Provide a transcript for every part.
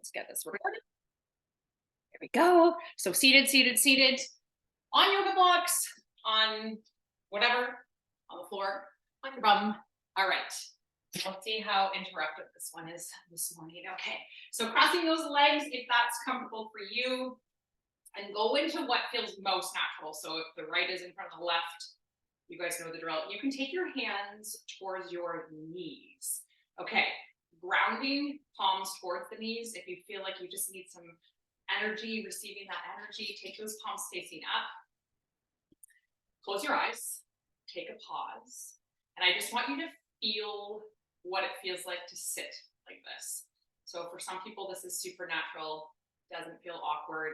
Let's get this recorded. There we go. So seated, seated, seated on yoga blocks, on whatever, on the floor, on your bum. All right. Let's see how interrupted this one is this morning. Okay. So crossing those legs, if that's comfortable for you, and go into what feels most natural. So if the right is in front of the left, you guys know the drill. You can take your hands towards your knees. Okay. Grounding palms towards the knees. If you feel like you just need some energy, receiving that energy, take those palms facing up. Close your eyes, take a pause. And I just want you to feel what it feels like to sit like this. So for some people, this is supernatural, doesn't feel awkward.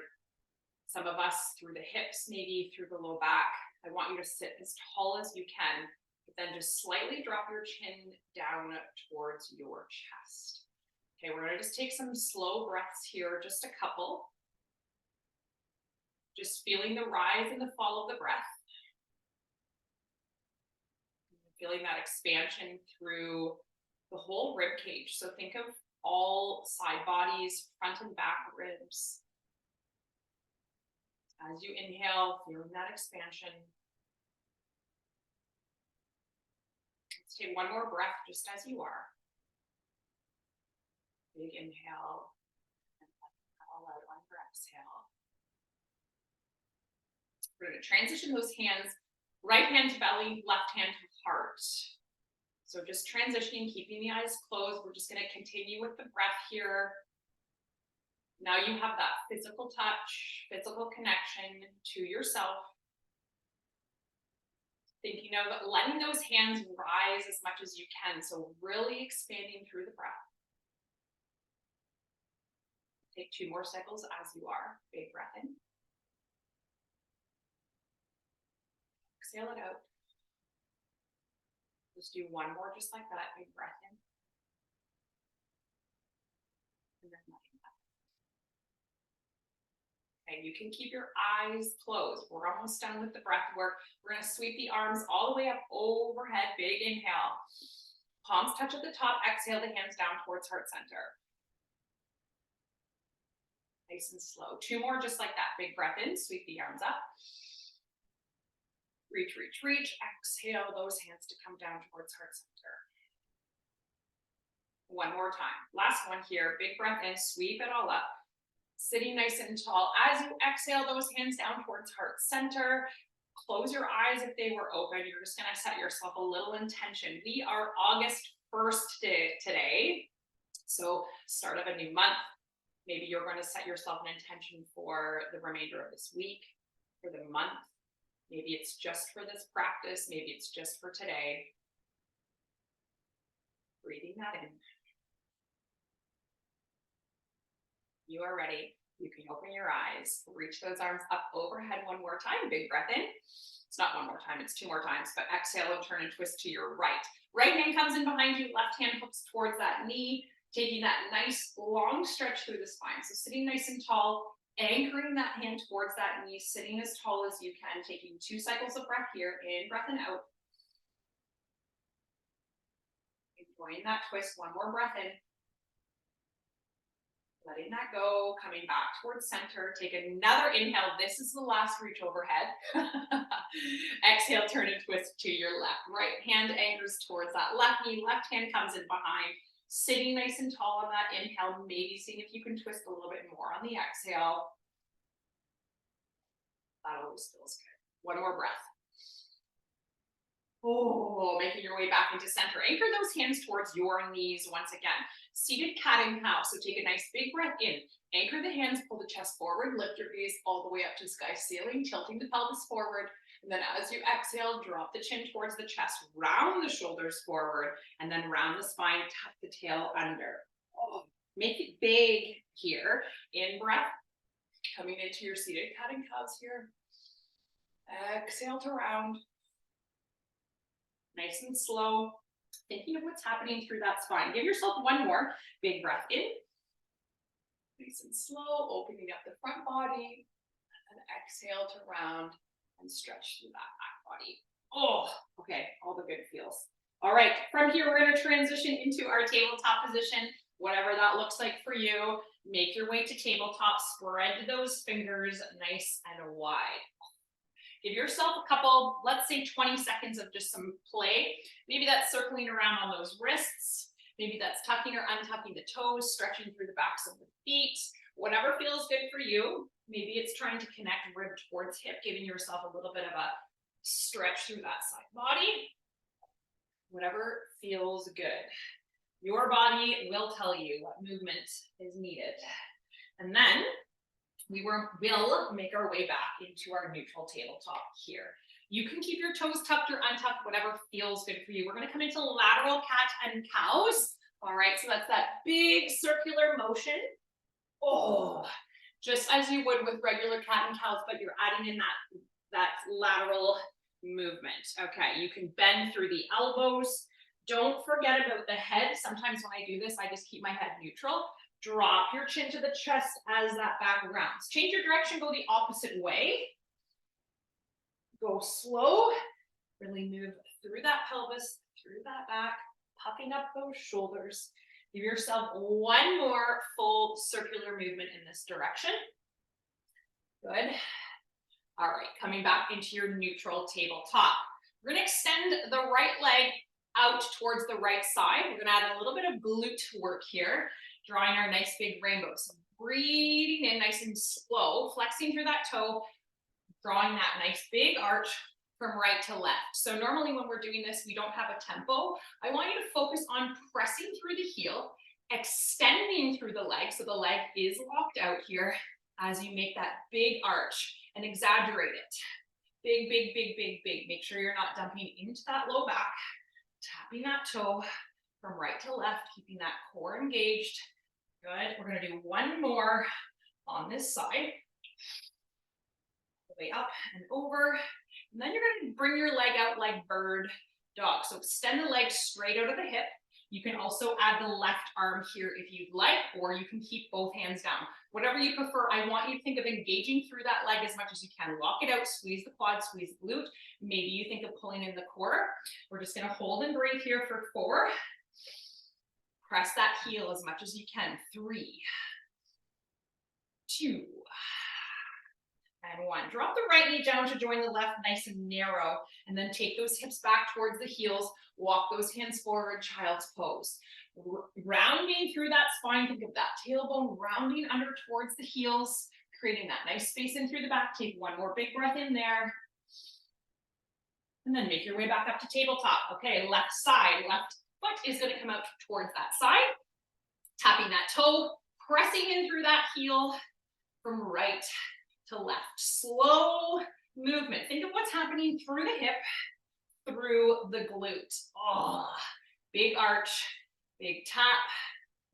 Some of us through the hips, maybe through the low back. I want you to sit as tall as you can, but then just slightly drop your chin down towards your chest. Okay, we're gonna just take some slow breaths here, just a couple. Just feeling the rise and the fall of the breath. Feeling that expansion through the whole rib cage. So think of all side bodies, front and back ribs. As you inhale, feeling that expansion. Let's take one more breath just as you are. Big inhale, and let it all out on your exhale. We're going to transition those hands, right hand to belly, left hand to heart. So just transitioning, keeping the eyes closed. We're just going to continue with the breath here. Now you have that physical touch, physical connection to yourself. Thinking of letting those hands rise as much as you can. So really expanding through the breath. Take 2 more cycles as you are. Big breath in. Exhale it out. Just do 1 more just like that. Big breath in. And then letting that. Okay, you can keep your eyes closed. We're almost done with the breath work. We're going to sweep the arms all the way up overhead. Big inhale. Palms touch at the top. Exhale the hands down towards heart center. Nice and slow. 2 more just like that. Big breath in. Sweep the arms up. Reach, reach, reach. Exhale those hands to come down towards heart center. 1 more time. Last one here. Big breath in. Sweep it all up. Sitting nice and tall. As you exhale those hands down towards heart center, close your eyes if they were open. You're just going to set yourself a little intention. We are August 1st today, so start of a new month. Maybe you're going to set yourself an intention for the remainder of this week, for the month. Maybe it's just for this practice. Maybe it's just for today. Breathing that in. You are ready. You can open your eyes, reach those arms up overhead 1 more time. Big breath in. It's not 1 more time, it's 2 more times, but exhale and turn and twist to your right. Right hand comes in behind you, left hand hooks towards that knee, taking that nice long stretch through the spine. So sitting nice and tall, anchoring that hand towards that knee, sitting as tall as you can, taking 2 cycles of breath here, in breath and out. Enjoying that twist, 1 more breath in. Letting that go, coming back towards center. Take another inhale. This is the last reach overhead. Exhale, turn and twist to your left. Right hand anchors towards that left knee. Left hand comes in behind. Sitting nice and tall on that inhale. Maybe seeing if you can twist a little bit more on the exhale. That always feels good. 1 more breath. Oh, making your way back into center. Anchor those hands towards your knees once again. Seated cat and cow. So take a nice big breath in. Anchor the hands, pull the chest forward, lift your gaze all the way up to sky ceiling, tilting the pelvis forward. And then as you exhale, drop the chin towards the chest, round the shoulders forward, and then round the spine, tuck the tail under. Oh, make it big here. In breath, coming into your seated cat and cows here. Exhale to round. Nice and slow, thinking of what's happening through that spine. Give yourself 1 more. Big breath in. Nice and slow, opening up the front body. And exhale to round and stretch through that back body. Oh, okay, all the good feels. All right, from here, we're going to transition into our tabletop position, whatever that looks like for you. Make your way to tabletop, spread those fingers nice and wide. Give yourself a couple, let's say 20 seconds of just some play. Maybe that's circling around on those wrists. Maybe that's tucking or untucking the toes, stretching through the backs of the feet. Whatever feels good for you. Maybe it's trying to connect rib towards hip, giving yourself a little bit of a stretch through that side body. Whatever feels good. Your body will tell you what movement is needed. And then we will make our way back into our neutral tabletop here. You can keep your toes tucked or untucked, whatever feels good for you. We're going to come into lateral cat and cows. All right, so that's that big circular motion. Oh, just as you would with regular cat and cows, but you're adding in that lateral movement. Okay, you can bend through the elbows. Don't forget about the head. Sometimes when I do this, I just keep my head neutral. Drop your chin to the chest as that back rounds. Change your direction, go the opposite way. Go slow. Really move through that pelvis, through that back, puffing up those shoulders. Give yourself one more full circular movement in this direction. Good. All right, coming back into your neutral tabletop. We're gonna extend the right leg out towards the right side. We're gonna add a little bit of glute work here, drawing our nice big rainbow. So breathing in nice and slow, flexing through that toe, drawing that nice big arch from right to left. So normally when we're doing this, we don't have a tempo. I want you to focus on pressing through the heel, extending through the leg. So the leg is locked out here as you make that big arch and exaggerate it. Big, big, big, big, big. Make sure you're not dumping into that low back, tapping that toe from right to left, keeping that core engaged. Good. We're going to do one more on this side. Way up and over. And then you're going to bring your leg out like bird dog. So extend the leg straight out of the hip. You can also add the left arm here if you'd like, or you can keep both hands down. Whatever you prefer, I want you to think of engaging through that leg as much as you can. Lock it out, squeeze the quad, squeeze the glute. Maybe you think of pulling in the core. We're just going to hold and breathe here for 4. Press that heel as much as you can. 3, 2, and 1. Drop the right knee down to join the left nice and narrow, and then take those hips back towards the heels. Walk those hands forward, child's pose. Rounding through that spine, think of that tailbone rounding under towards the heels, creating that nice space in through the back. Take one more big breath in there. And then make your way back up to tabletop. Okay, left side, left foot is going to come out towards that side. Tapping that toe, pressing in through that heel from right to left. Slow movement. Think of what's happening through the hip, through the glute. Oh, big arch, big tap,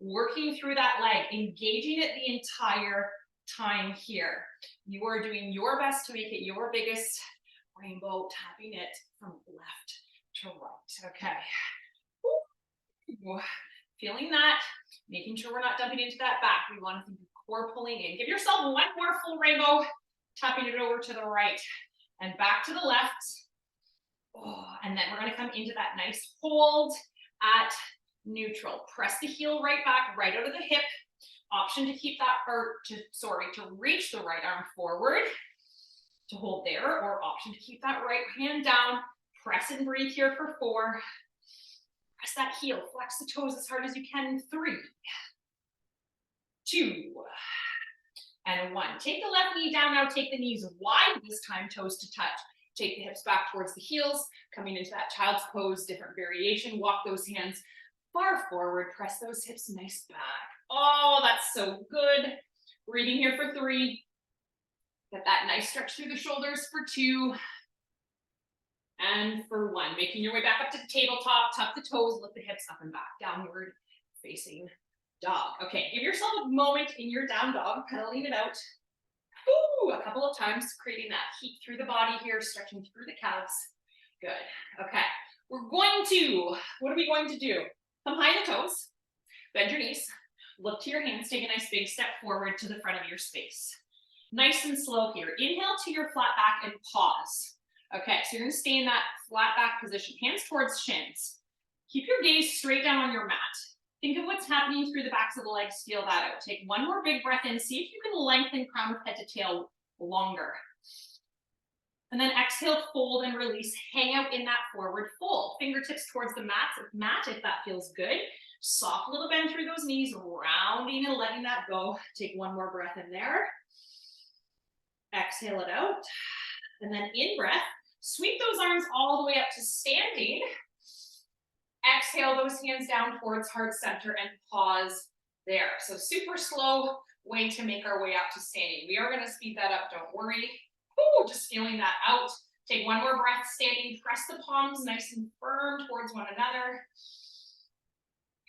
working through that leg, engaging it the entire time here. You are doing your best to make it your biggest rainbow, tapping it from left to right. Okay. Ooh. Feeling that, making sure we're not dumping into that back. We want to think of core pulling in. Give yourself one more full rainbow, tapping it over to the right and back to the left. Oh, and then we're going to come into that nice hold at neutral. Press the heel right back, right out of the hip. Option to keep that, to reach the right arm forward to hold there, or option to keep that right hand down. Press and breathe here for 4. Press that heel, flex the toes as hard as you can. 3, 2, and 1. Take the left knee down now, take the knees wide this time, toes to touch. Take the hips back towards the heels, coming into that child's pose, different variation. Walk those hands far forward, press those hips nice back. Oh, that's so good. Breathing here for 3. Get that nice stretch through the shoulders for 2. And for 1. Making your way back up to the tabletop, tuck the toes, lift the hips up and back, downward facing dog. Okay, give yourself a moment in your down dog, pedaling it out. Ooh, a couple of times, creating that heat through the body here, stretching through the calves. Good. Okay, we're going to, what are we going to do? Come behind the toes, bend your knees, look to your hands, take a nice big step forward to the front of your space. Nice and slow here. Inhale to your flat back and pause. Okay, so you're going to stay in that flat back position, hands towards shins. Keep your gaze straight down on your mat. Think of what's happening through the backs of the legs. Feel that out. Take one more big breath in. See if you can lengthen crown of head to tail longer. And then exhale, fold and release. Hang out in that forward fold. Fingertips towards the mat if that feels good. Soft little bend through those knees, rounding and letting that go. Take one more breath in there. Exhale it out. And then in breath, sweep those arms all the way up to standing. Exhale those hands down towards heart center and pause there. So super slow way to make our way up to standing. We are going to speed that up, don't worry. Ooh, just feeling that out. Take one more breath standing. Press the palms nice and firm towards one another.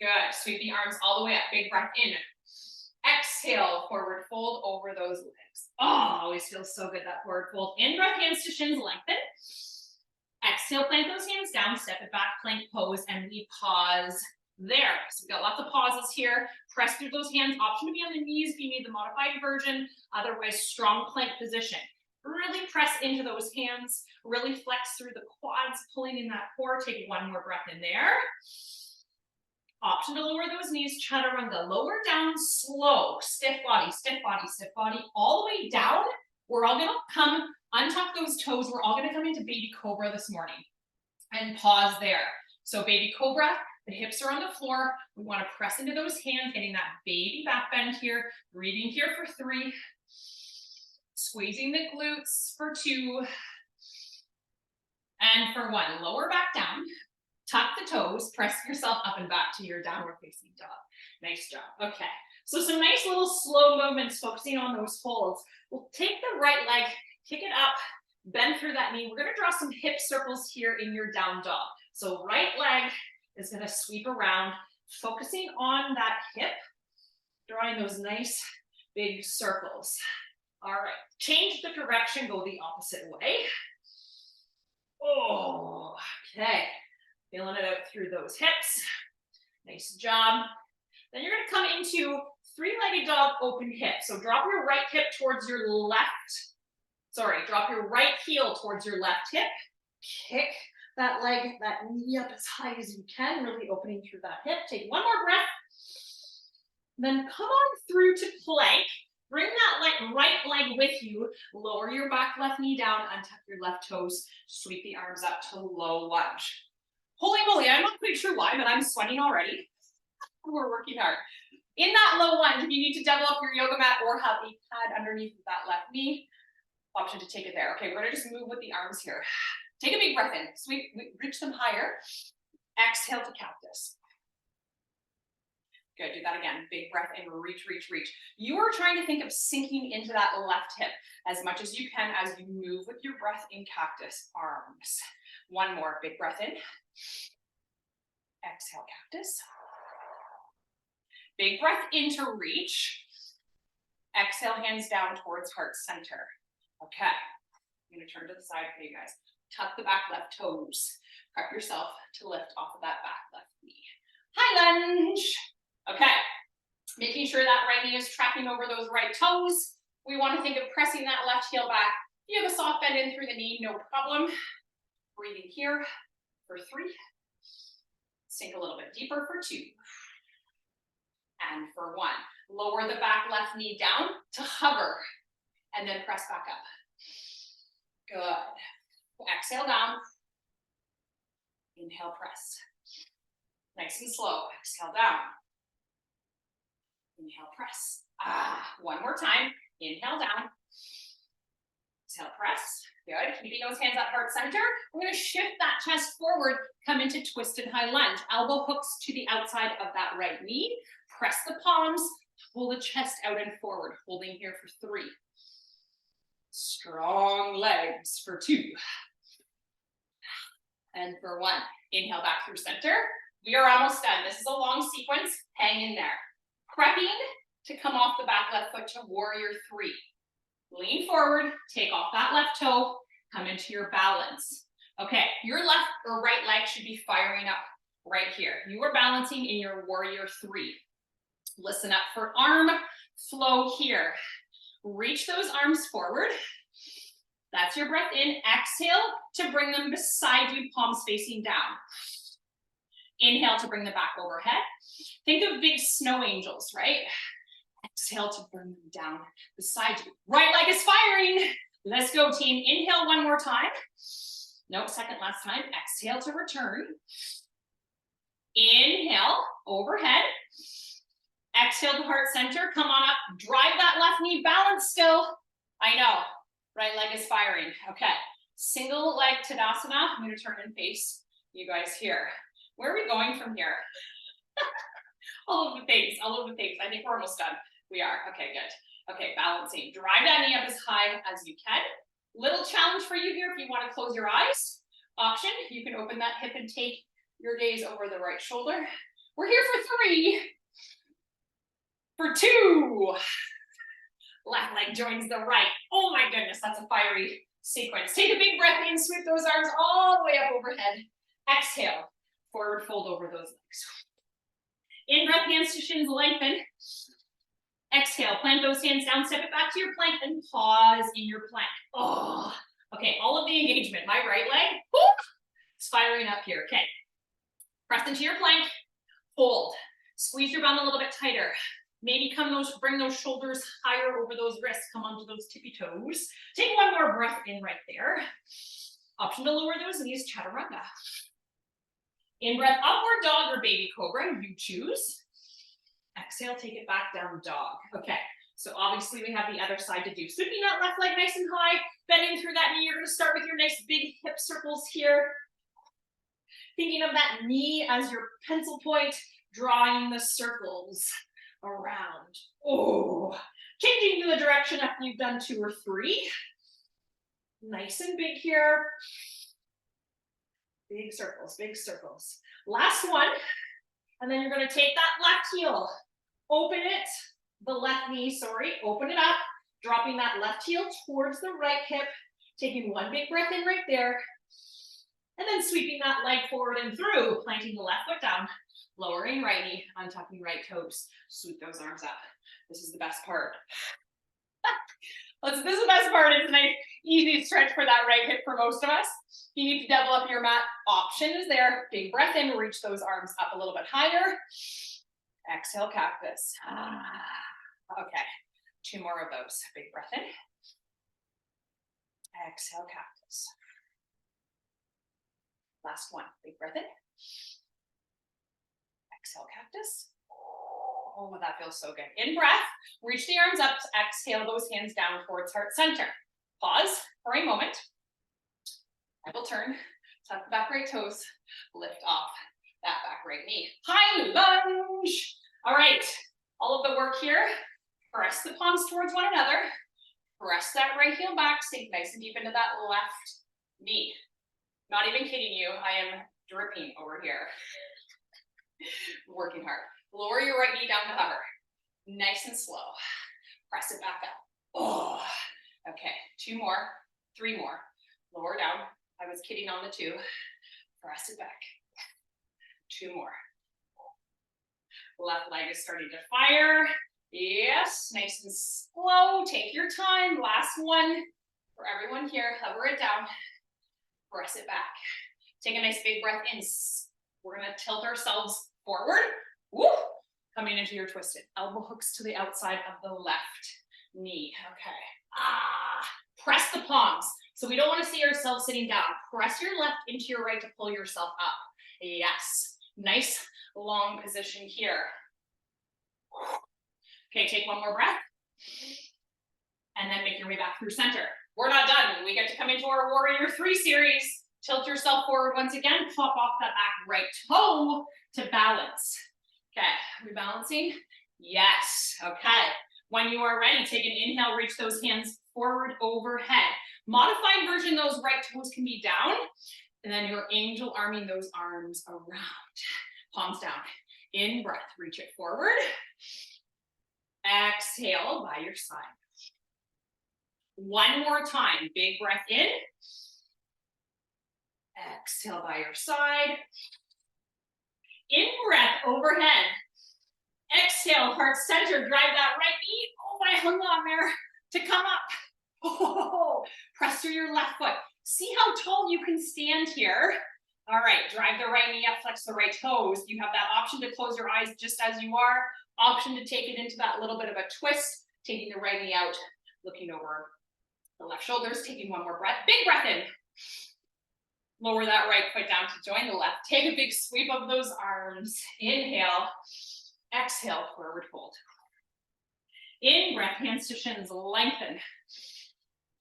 Good. Sweep the arms all the way up. Big breath in. Exhale, forward fold over those legs. Oh, always feels so good, that forward fold. In breath, hands to shins, lengthen. Exhale, plant those hands down, step it back, plank pose, and we pause there. So we've got lots of pauses here. Press through those hands. Option to be on the knees if you need the modified version. Otherwise, strong plank position. Really press into those hands. Really flex through the quads, pulling in that core. Take one more breath in there. Option to lower those knees, chaturanga. Lower down slow. Stiff body, stiff body, stiff body. All the way down. We're all going to come, untuck those toes. We're all going to come into baby cobra this morning. And pause there. So baby cobra, the hips are on the floor. We want to press into those hands, getting that baby back bend here. Breathing here for 3. Squeezing the glutes for 2. And for 1. Lower back down. Tuck the toes. Press yourself up and back to your downward facing dog. Nice job. Okay. So some nice little slow movements focusing on those holds. We'll take the right leg, kick it up, bend through that knee. We're going to draw some hip circles here in your down dog. So right leg is going to sweep around, focusing on that hip, drawing those nice big circles. All right, change the direction, go the opposite way. Oh, okay. Feeling it out through those hips. Nice job. Then you're going to come into 3-legged dog, open hip. So drop your right hip towards your left. Sorry, drop your right heel towards your left hip. Kick that leg, that knee up as high as you can, really opening through that hip. Take one more breath. Then come on through to plank. Bring that right leg with you. Lower your back left knee down, untuck your left toes. Sweep the arms up to low lunge. Holy moly, I'm not quite sure why, but I'm sweating already. We're working hard. In that low lunge, if you need to double up your yoga mat or have a pad underneath that left knee, option to take it there. Okay, we're gonna just move with the arms here. Take a big breath in, sweep, reach them higher. Exhale to cactus. Good, do that again. Big breath in, reach, reach, reach. You are trying to think of sinking into that left hip as much as you can as you move with your breath in cactus. Arms. One more, big breath in. Exhale, cactus. Big breath in to reach. Exhale, hands down towards heart center. Okay, I'm gonna turn to the side for you guys. Tuck the back left toes. Prep yourself to lift off of that back left knee. High lunge. Okay, making sure that right knee is tracking over those right toes. We want to think of pressing that left heel back. If you have a soft bend in through the knee, no problem. Breathing here for 3. Sink a little bit deeper for 2. And for 1. Lower the back left knee down to hover and then press back up. Good. Exhale down. Inhale, press. Nice and slow. Exhale down. Inhale, press. One more time. Inhale down. Exhale, press. Good. Keeping those hands at heart center. We're going to shift that chest forward, come into twisted high lunge. Elbow hooks to the outside of that right knee. Press the palms, pull the chest out and forward, holding here for 3. Strong legs for 2. And for 1. Inhale back through center. We are almost done. This is a long sequence. Hang in there. Prepping to come off the back left foot to warrior 3. Lean forward, take off that left toe, come into your balance. Okay, your left or right leg should be firing up right here. You are balancing in your warrior 3. Listen up for arm flow here. Reach those arms forward. That's your breath in. Exhale to bring them beside you, palms facing down. Inhale to bring them back overhead. Think of big snow angels, right? Exhale to bring them down beside you. Right leg is firing. Let's go, team. Inhale one more time. No, second last time. Exhale to return. Inhale, overhead. Exhale to heart center. Come on up. Drive that left knee. Balance still. I know. Right leg is firing. Okay. Single leg Tadasana. I'm going to turn and face you guys here. Where are we going from here? All of the things. All of the things. I think we're almost done. We are. Okay, good. Okay, balancing. Drive that knee up as high as you can. Little challenge for you here if you want to close your eyes. Option, you can open that hip and take your gaze over the right shoulder. We're here for 3. For 2. Left leg joins the right. Oh my goodness, that's a fiery sequence. Take a big breath in, sweep those arms all the way up overhead. Exhale, forward fold over those legs. In-breath, hands to shins, lengthen. Exhale, plant those hands down, step it back to your plank, and pause in your plank. Oh, okay, all of the engagement. My right leg, it's firing up here. Okay, press into your plank, fold. Squeeze your bum a little bit tighter. Maybe bring those shoulders higher over those wrists. Come onto those tippy toes. Take one more breath in right there. Option to lower those knees, chaturanga. In breath, upward dog or baby cobra, you choose. Exhale, take it back down, dog. Okay, so obviously we have the other side to do. Sweeping that left leg nice and high, bending through that knee. You're gonna start with your nice big hip circles here. Thinking of that knee as your pencil point, drawing the circles around. Oh, changing to the direction after you've done 2 or 3. Nice and big here. Big circles, big circles. Last one. And then you're gonna take that left heel, open it, the left knee, sorry, open it up, dropping that left heel towards the right hip, taking one big breath in right there, and then sweeping that leg forward and through, planting the left foot down, lowering right knee, untucking right toes, sweep those arms up. This is the best part. This is the best part. It's a nice, easy stretch for that right hip for most of us. You need to double up your mat. Option is there. Big breath in, reach those arms up a little bit higher. Exhale, cactus. Okay, 2 more of those. Big breath in. Exhale, cactus. Last one. Big breath in. Exhale, cactus. Oh, that feels so good. In breath, reach the arms up, exhale those hands down towards heart center. Pause for a moment. I will turn, tuck the back right toes, lift off that back right knee. High lunge. All right, all of the work here. Press the palms towards one another. Press that right heel back, sink nice and deep into that left knee. Not even kidding you, I am dripping over here. Working hard. Lower your right knee down to hover. Nice and slow. Press it back up. Oh, okay. 2 more, 3 more. Lower down. I was kidding on the 2. Press it back. 2 more. Left leg is starting to fire. Yes, nice and slow. Take your time. Last one for everyone here. Hover it down. Press it back. Take a nice big breath in. We're gonna tilt ourselves forward. Woo! Coming into your twisted. Elbow hooks to the outside of the left knee. Okay. Press the palms. So we don't want to see ourselves sitting down. Press your left into your right to pull yourself up. Yes. Nice long position here. Okay, take one more breath. And then make your way back through center. We're not done. We get to come into our Warrior 3 series. Tilt yourself forward once again. Pop off that back right toe to balance. Okay, are we balancing? Yes, okay. When you are ready, take an inhale, reach those hands forward overhead. Modified version, those right toes can be down, and then you're angel arming those arms around. Palms down. In breath, reach it forward. Exhale by your side. One more time, big breath in. Exhale by your side. In breath, overhead. Exhale, heart center, drive that right knee. Oh, I hung on there to come up. Oh, press through your left foot. See how tall you can stand here. All right, drive the right knee up, flex the right toes. You have that option to close your eyes just as you are, option to take it into that little bit of a twist, taking the right knee out, looking over the left shoulders, taking one more breath, big breath in. Lower that right foot down to join the left. Take a big sweep of those arms. Inhale, exhale, forward fold. In breath, hands to shins, lengthen.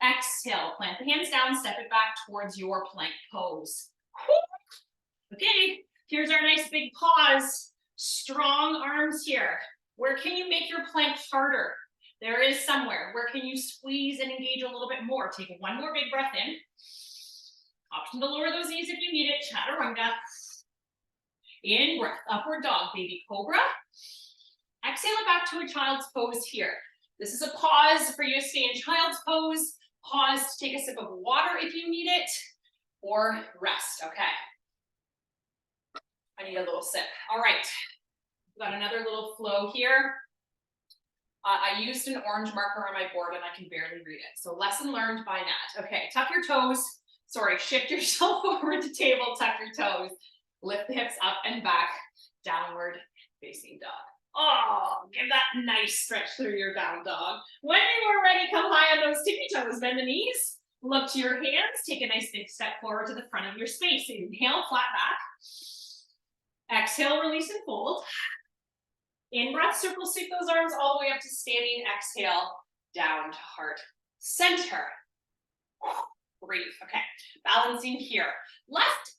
Exhale, plant the hands down, step it back towards your plank pose. Okay, here's our nice big pause. Strong arms here. Where can you make your plank harder? There is somewhere. Where can you squeeze and engage a little bit more? Take one more big breath in. Option to lower those knees if you need it. Chaturanga. In breath, upward dog, baby cobra. Exhale it back to a child's pose here. This is a pause for you to stay in child's pose. Pause to take a sip of water if you need it, or rest, okay? I need a little sip. All right, we've got another little flow here. I used an orange marker on my board and I can barely read it. So lesson learned by Nat. Okay, tuck your toes. Sorry, shift yourself forward to table, tuck your toes. Lift the hips up and back, downward facing dog. Oh, give that nice stretch through your down dog. When you are ready, come high on those tippy toes, bend the knees, look to your hands, take a nice big step forward to the front of your space. Inhale, flat back. Exhale, release and fold. In breath, circle sweep those arms all the way up to standing. Exhale, down to heart center. Breathe, okay. Balancing here. Left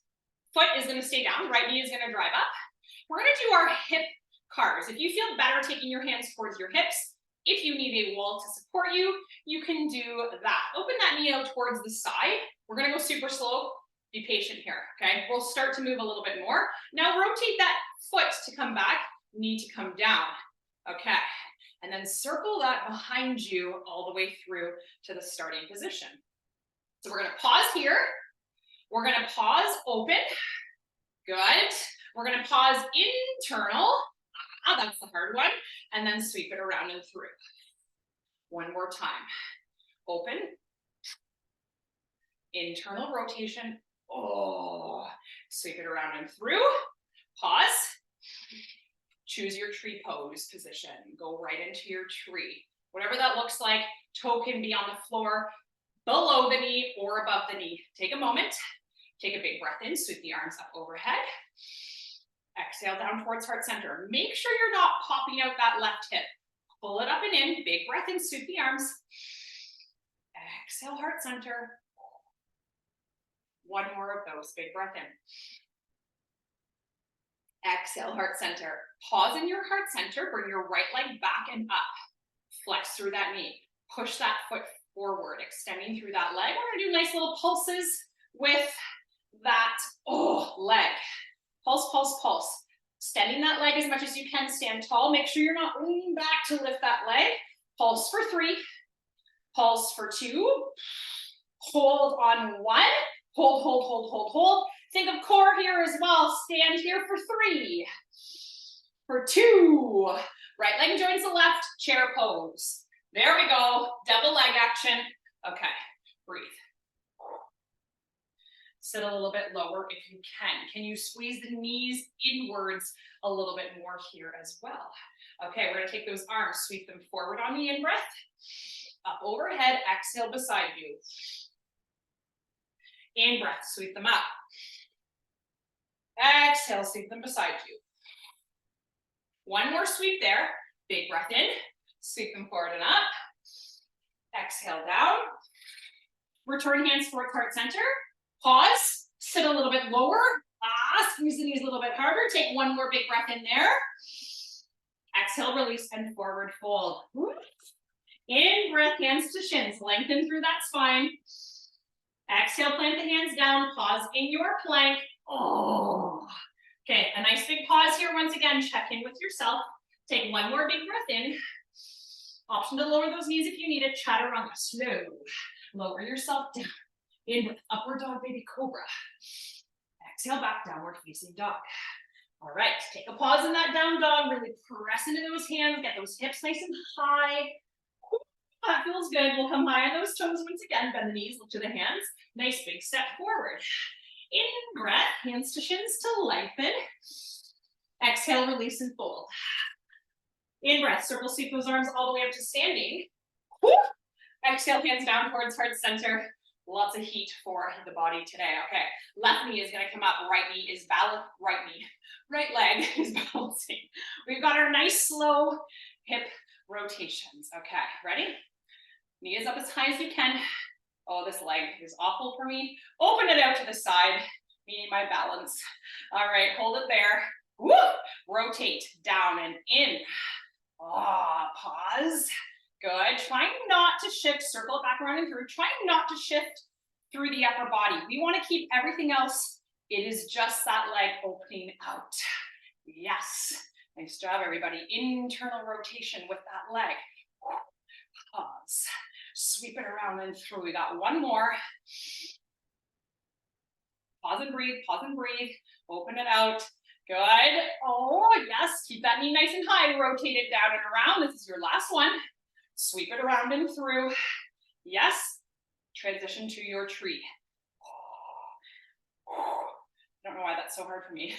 foot is gonna stay down, right knee is gonna drive up. We're gonna do our hip cars. If you feel better taking your hands towards your hips, if you need a wall to support you, you can do that. Open that knee out towards the side. We're gonna go super slow. Be patient here, okay? We'll start to move a little bit more. Now rotate that foot to come back, knee to come down, okay? And then circle that behind you all the way through to the starting position. So we're gonna pause here. We're gonna pause open. Good. We're gonna pause internal. That's the hard one. And then sweep it around and through. One more time. Open. Internal rotation. Oh, sweep it around and through. Pause. Choose your tree pose position. Go right into your tree. Whatever that looks like, toe can be on the floor, below the knee or above the knee. Take a moment. Take a big breath in. Sweep the arms up overhead. Exhale down towards heart center. Make sure you're not popping out that left hip. Pull it up and in. Big breath in. Sweep the arms. Exhale, heart center. One more of those. Big breath in. Exhale, heart center. Pause in your heart center. Bring your right leg back and up. Flex through that knee. Push that foot forward, extending through that leg. We're gonna do nice little pulses with that leg. Pulse, pulse, pulse. Extending that leg as much as you can. Stand tall. Make sure you're not leaning back to lift that leg. Pulse for 3. Pulse for 2. Hold on 1. Hold, hold, hold, hold, hold. Think of core here as well. Stand here for 3. For 2. Right leg joins the left. Chair pose. There we go. Double leg action. Okay. Breathe. Sit a little bit lower if you can. Can you squeeze the knees inwards a little bit more here as well? Okay, we're gonna take those arms, sweep them forward on the in-breath, up overhead, exhale beside you. In-breath, sweep them up. Exhale, sweep them beside you. One more sweep there. Big breath in, sweep them forward and up. Exhale down. Return hands towards heart center. Pause, sit a little bit lower, squeeze the knees a little bit harder, take one more big breath in there. Exhale, release, and forward fold. In breath, hands to shins, lengthen through that spine. Exhale, plant the hands down, pause in your plank. Okay, a nice big pause here once again, check in with yourself. Take one more big breath in. Option to lower those knees if you need it, chaturanga, slow. Lower yourself down. In with upward dog, baby cobra. Exhale back, downward facing dog. All right, take a pause in that down dog, really press into those hands, get those hips nice and high. That feels good. We'll come high on those toes once again, bend the knees, look to the hands. Nice big step forward. In breath, hands to shins to lengthen. Exhale, release and fold. In breath, circle sweep those arms all the way up to standing. Woo! Exhale, hands down towards heart center. Lots of heat for the body today. Okay, left knee is gonna come up, right knee is balanced, right leg is balancing. We've got our nice slow hip rotations. Okay, ready? Knee is up as high as you can. Oh, this leg is awful for me. Open it out to the side, meaning my balance. All right, hold it there. Woo! Rotate down and in. Ah, pause. Good. Trying not to shift, circle it back around and through. Trying not to shift through the upper body. We want to keep everything else. It is just that leg opening out. Yes. Nice job, everybody. Internal rotation with that leg. Pause. Sweep it around and through. We got one more. Pause and breathe. Pause and breathe. Open it out. Good. Oh, yes. Keep that knee nice and high. Rotate it down and around. This is your last one. Sweep it around and through. Yes. Transition to your tree. I don't know why that's so hard for me.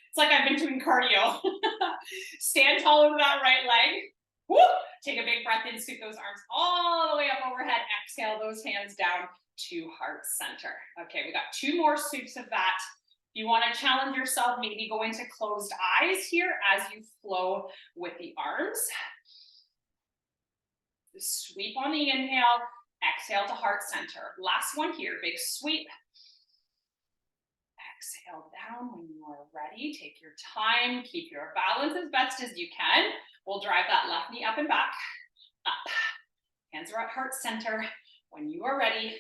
It's like I've been doing cardio. Stand tall over that right leg. Woo! Take a big breath in, scoop those arms all the way up overhead. Exhale those hands down to heart center. Okay, we got two more sweeps of that. You want to challenge yourself, maybe go into closed eyes here as you flow with the arms. Sweep on the inhale, exhale to heart center. Last one here, big sweep. Exhale down when you are ready. Take your time, keep your balance as best as you can. We'll drive that left knee up and back, up. Hands are at heart center. When you are ready,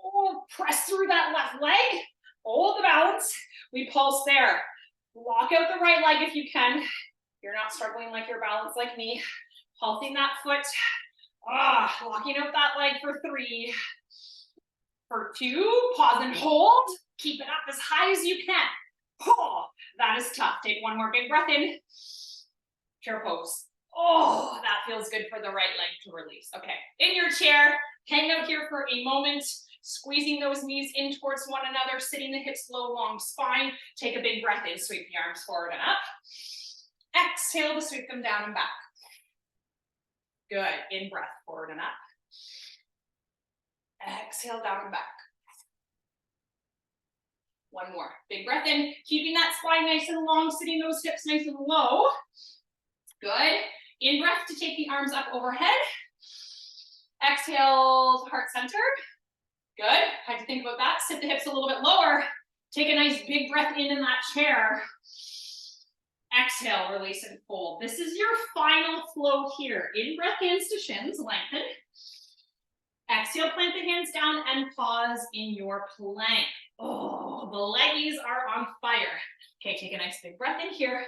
oh, press through that left leg. Hold the balance. We pulse there. Lock out the right leg if you can. You're not struggling like your balance like me. Pulsing that foot. Locking out that leg for 3. For 2, pause and hold. Keep it up as high as you can. Oh, that is tough. Take one more big breath in. Chair pose. Oh, that feels good for the right leg to release. Okay, in your chair, hang out here for a moment, squeezing those knees in towards one another, sitting the hips low, long spine. Take a big breath in, sweep the arms forward and up. Exhale to sweep them down and back. Good, in breath, forward and up. Exhale, down and back. One more, big breath in, keeping that spine nice and long, sitting those hips nice and low. Good. In breath to take the arms up overhead. Exhale to heart center. Good. How'd you think about that? Sit the hips a little bit lower. Take a nice big breath in that chair. Exhale, release and fold. This is your final flow here. In breath, hands to shins, lengthen. Exhale, plant the hands down and pause in your plank. Oh, the leggies are on fire. Okay, take a nice big breath in here.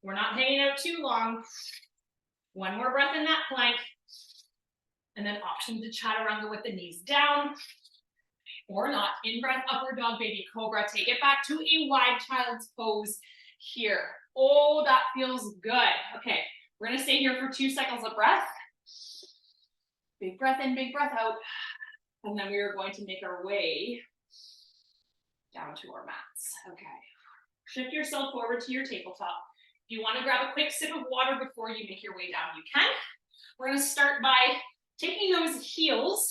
We're not hanging out too long. One more breath in that plank. And then option to chaturanga with the knees down or not. In breath, upward dog, baby cobra. Take it back to a wide child's pose here. Oh, that feels good. Okay, we're gonna stay here for 2 cycles of breath. Big breath in, big breath out. And then we are going to make our way down to our mats. Okay, shift yourself forward to your tabletop. If you want to grab a quick sip of water before you make your way down, you can. We're going to start by taking those heels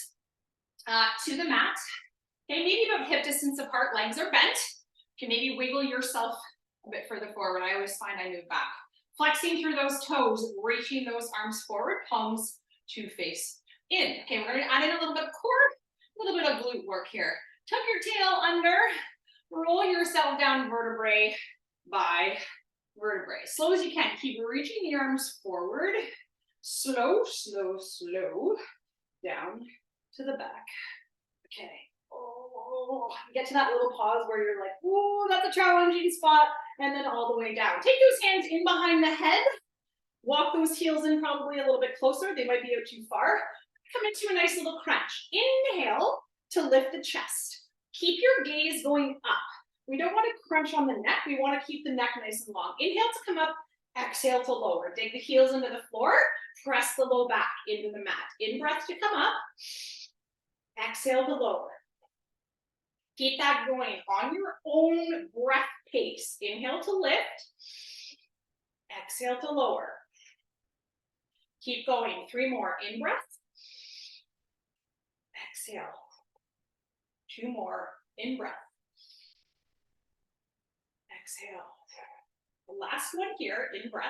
to the mat. Okay, maybe about hip distance apart, legs are bent. You can maybe wiggle yourself a bit further forward. I always find I move back. Flexing through those toes, reaching those arms forward, palms to face in. Okay, we're going to add in a little bit of core, a little bit of glute work here. Tuck your tail under, roll yourself down vertebrae by vertebrae. Slow as you can. Keep reaching the arms forward. Slow, slow, slow. Down to the back. Okay. Oh, get to that little pause where you're like, oh, that's a challenging spot. And then all the way down. Take those hands in behind the head. Walk those heels in probably a little bit closer. They might be out too far. Come into a nice little crunch. Inhale to lift the chest. Keep your gaze going up. We don't want to crunch on the neck. We want to keep the neck nice and long. Inhale to come up, exhale to lower. Dig the heels into the floor, press the low back into the mat. In breath to come up, exhale to lower. Keep that going on your own breath pace. Inhale to lift. Exhale to lower. Keep going. 3 more. In breath. Exhale. 2 more. In breath. Exhale. The last one here. In breath.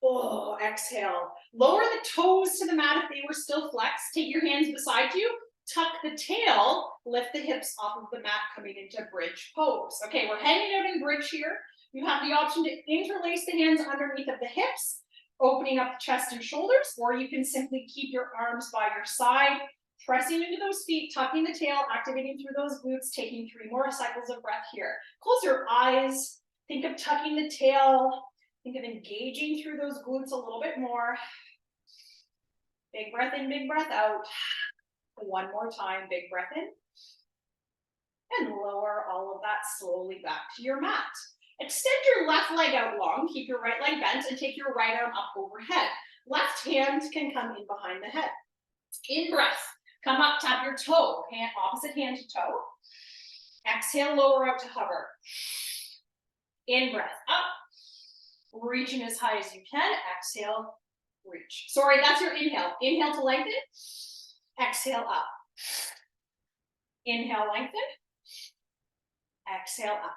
Oh, exhale. Lower the toes to the mat if they were still flexed. Take your hands beside you. Tuck the tail. Lift the hips off of the mat, coming into bridge pose. Okay, we're hanging out in bridge here. You have the option to interlace the hands underneath of the hips, opening up the chest and shoulders, or you can simply keep your arms by your side, pressing into those feet, tucking the tail, activating through those glutes, taking 3 more cycles of breath here. Close your eyes. Think of tucking the tail. Think of engaging through those glutes a little bit more. Big breath in, big breath out. 1 more time, big breath in. And lower all of that slowly back to your mat. Extend your left leg out long, keep your right leg bent, and take your right arm up overhead. Left hand can come in behind the head. In breath, come up, tap your toe, opposite hand to toe. Exhale, lower out to hover. In breath, up. Reaching as high as you can. Exhale, reach. Sorry, that's your inhale. Inhale to lengthen. Exhale up. Inhale, lengthen. Exhale up.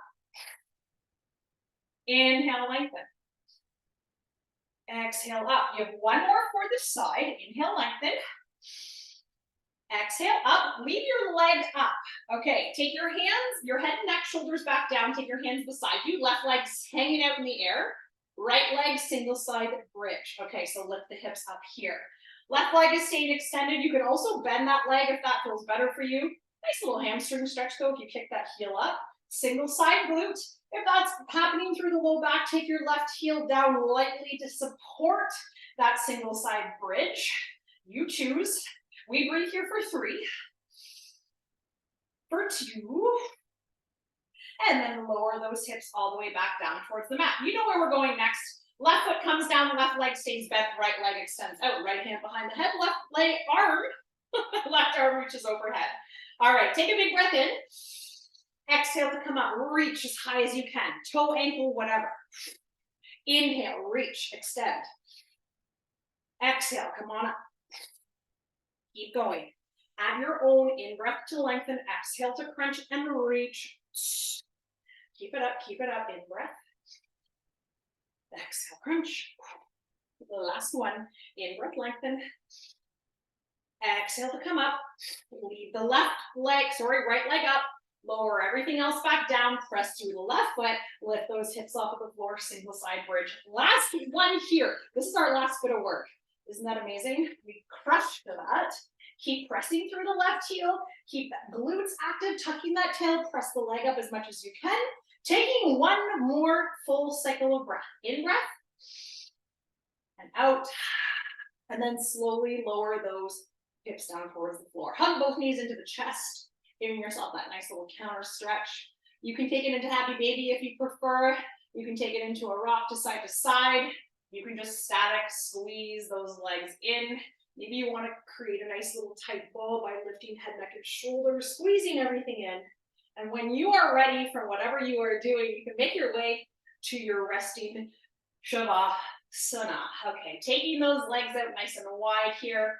Inhale, lengthen. Exhale up. You have 1 more for the side. Inhale, lengthen. Exhale up. Leave your leg up. Okay, take your hands, your head and neck, shoulders back down. Take your hands beside you. Left leg's hanging out in the air. Right leg, single side bridge. Okay, so lift the hips up here. Left leg is staying extended. You can also bend that leg if that feels better for you. Nice little hamstring stretch though if you kick that heel up. Single side glute. If that's happening through the low back, take your left heel down lightly to support that single side bridge. You choose. We breathe here for 3, for 2, and then lower those hips all the way back down towards the mat. You know where we're going next. Left foot comes down, left leg stays bent, right leg extends out, right hand behind the head, left leg arm, left arm reaches overhead. All right, take a big breath in. Exhale to come up, reach as high as you can, toe, ankle, whatever. Inhale, reach, extend. Exhale, come on up. Keep going. At your own, in breath to lengthen, exhale to crunch and reach. Keep it up, in breath. Exhale, crunch. The last one, in breath, lengthen. Exhale to come up. Leave the right leg up. Lower everything else back down. Press through the left foot. Lift those hips off of the floor, single side bridge. Last one here. This is our last bit of work. Isn't that amazing? We crushed that. Keep pressing through the left heel. Keep that glutes active, tucking that tail. Press the leg up as much as you can. Taking 1 more full cycle of breath. In breath and out. And then slowly lower those hips down towards the floor. Hug both knees into the chest, giving yourself that nice little counter stretch. You can take it into happy baby if you prefer. You can take it into a rock to side. You can just static squeeze those legs in. Maybe you want to create a nice little tight ball by lifting head, neck, and shoulders, squeezing everything in. And when you are ready for whatever you are doing, you can make your way to your resting Shavasana. Okay, taking those legs out nice and wide here.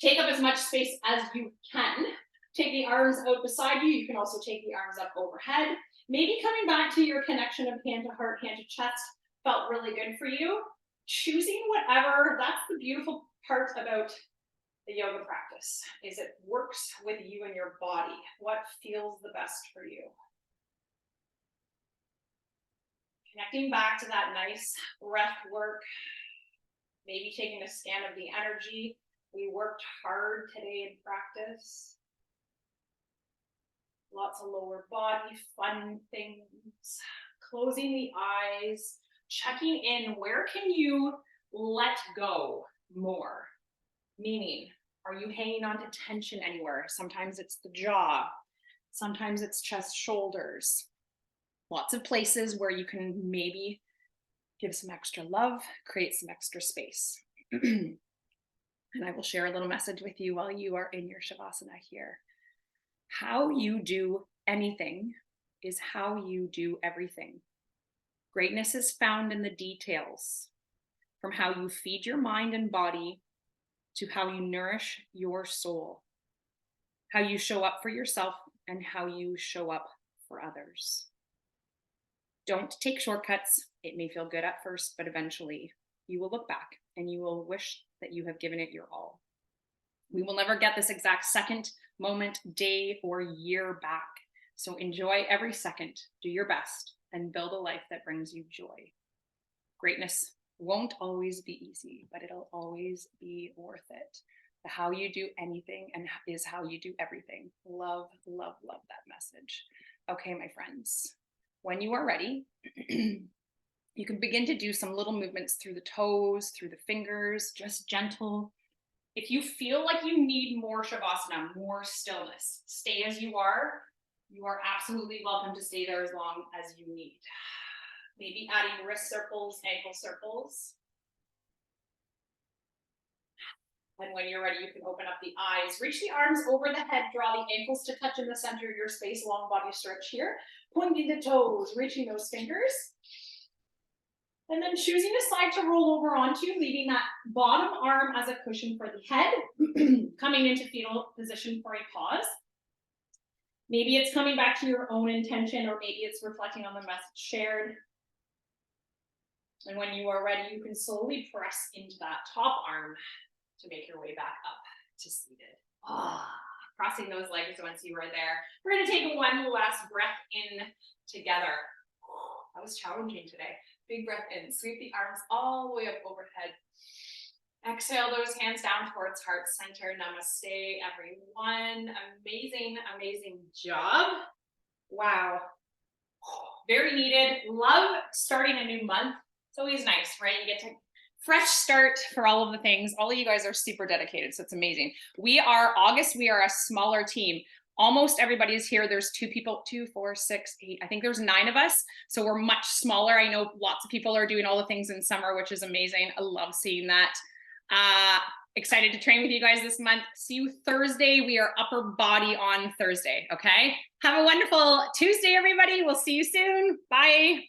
Take up as much space as you can. Take the arms out beside you. You can also take the arms up overhead. Maybe coming back to your connection of hand to heart, hand to chest felt really good for you. Choosing whatever, that's the beautiful part about the yoga practice, is it works with you and your body. What feels the best for you? Connecting back to that nice breath work. Maybe taking a scan of the energy. We worked hard today in practice. Lots of lower body, fun things. Closing the eyes, checking in. Where can you let go more? Meaning, are you hanging on to tension anywhere? Sometimes it's the jaw. Sometimes it's chest, shoulders. Lots of places where you can maybe give some extra love, create some extra space. And I will share a little message with you while you are in your Shavasana here. How you do anything is how you do everything. Greatness is found in the details, from how you feed your mind and body to how you nourish your soul, how you show up for yourself and how you show up for others. Don't take shortcuts. It may feel good at first, but eventually you will look back and you will wish that you have given it your all. We will never get this exact second, moment, day, or year back. So enjoy every second, do your best, and build a life that brings you joy. Greatness won't always be easy, but it'll always be worth it. The how you do anything and is how you do everything. Love, love, love that message. Okay, my friends, when you are ready, you can begin to do some little movements through the toes, through the fingers, just gentle. If you feel like you need more Shavasana, more stillness, stay as you are. You are absolutely welcome to stay there as long as you need. Maybe adding wrist circles, ankle circles. And when you're ready, you can open up the eyes. Reach the arms over the head, draw the ankles to touch in the center of your space, long body stretch here. Pointing the toes, reaching those fingers. And then choosing a side to roll over onto, leaving that bottom arm as a cushion for the head. Coming into fetal position for a pause. Maybe it's coming back to your own intention, or maybe it's reflecting on the message shared. And when you are ready, you can slowly press into that top arm to make your way back up to seated. Crossing those legs once you are there. We're going to take one last breath in together. That was challenging today. Big breath in. Sweep the arms all the way up overhead. Exhale those hands down towards heart center. Namaste, everyone. Amazing, amazing job. Wow. Very needed. Love starting a new month. It's always nice, right? You get to fresh start for all of the things. All of you guys are super dedicated, so it's amazing. We are August. We are a smaller team. Almost everybody is here. There's 2 people, 2, 4, 6, 8. I think there's 9 of us. So we're much smaller. I know lots of people are doing all the things in summer, which is amazing. I love seeing that. Excited to train with you guys this month. See you Thursday. We are upper body on Thursday. Okay. Have a wonderful Tuesday, everybody. We'll see you soon. Bye.